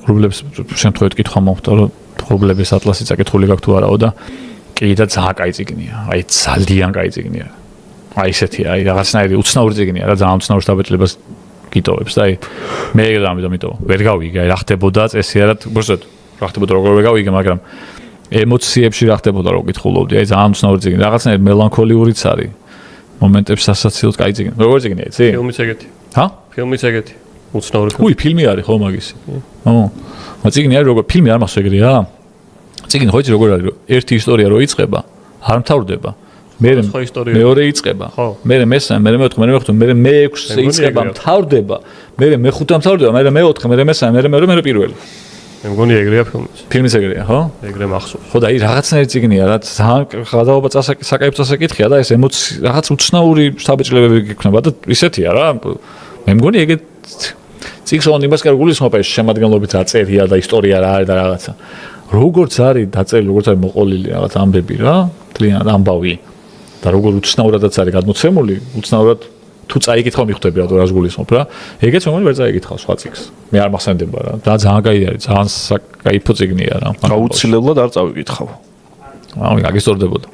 ღრუბლებს შემთხვევით კითხვა მომხდა, რომ ღრუბლების ატლასი წაკითხული გაქვს თუ არაო და კი და ძალიან კაი წიგნია. აი ძალიან კაი წიგნია. აი ესეთი, აი რაღაცნაირი უცნაური წიგნია რა, ძალიან უცნაურ დაბეჭდებას გიტოვებს და აი მე ამიტომ ვერ გავიგე, აი რა ხდებოდა წესიარად, უბრალოდ რა ხდებოდა როგორ ვერ გავიგე, მაგრამ ემოციებში რა ხდებოდა რო გითხულობდი, აი ძალიან უცნაური წიგნი, რაღაცნაირი მელანქოლიურიც არის. მომენტებს სასაცილოდ კაი წიგნი. როგორ წიგნია, იცი? ფილმიც ეგეთი. ჰა? ფილმიც ეგეთი. უცნაური ფილმი. უი, ფილმი არის ხო მაგისი? ო. წიგნი არის როგორ ფილმი არ მახსოვს ეგრეა? წიგნი ხო იცი როგორ არის, რომ ერთი ისტორია რო იწყება, არ მთავრდება. მეორე იწყება. მე მესამე, მე მეოთხე, მე მეხუთე, მე მეექვსე იწყება, მთავრდება. მე მეხუთე მთავრდება, მე მეოთხე, მე მესამე, მე მეორე, მე პირველი. მე მგონი ეგრეა ფილმიც. ფილმიც ეგრეა, ხო? ეგრე მახსოვს. ხო და აი რაღაცნაირი წიგნია, რაც გადაობა საკაიფ წასაკითხია და ეს რაღაც უცნაური საბეჭდილებები გექნება და ისეთია რა. მე მგონი ეგეთ წიგნს ოღონდ იმას კარგული ისმობა ეს შემადგენლობით აწერია და ისტორია რა არის და რაღაცა. როგორც არის დაწერილი, როგორც არის მოყოლილი რაღაც ამბები რა, თლიანად ამბავი. და როგორ უცნაურადაც არის გადმოცემული, უცნაურად თუ წაიკითხავ მიხვდები რა რას გულისხმობ რა. ეგეც მომენტ ვერ წაიკითხავ სხვა წიგნს. მე არ მახსენდება რა. და ძალიან კაი არის, ძალიან საკაიფო წიგნია რა. გაუცილებლად არ წავიკითხავ. აი, გაგისტორდებოდა.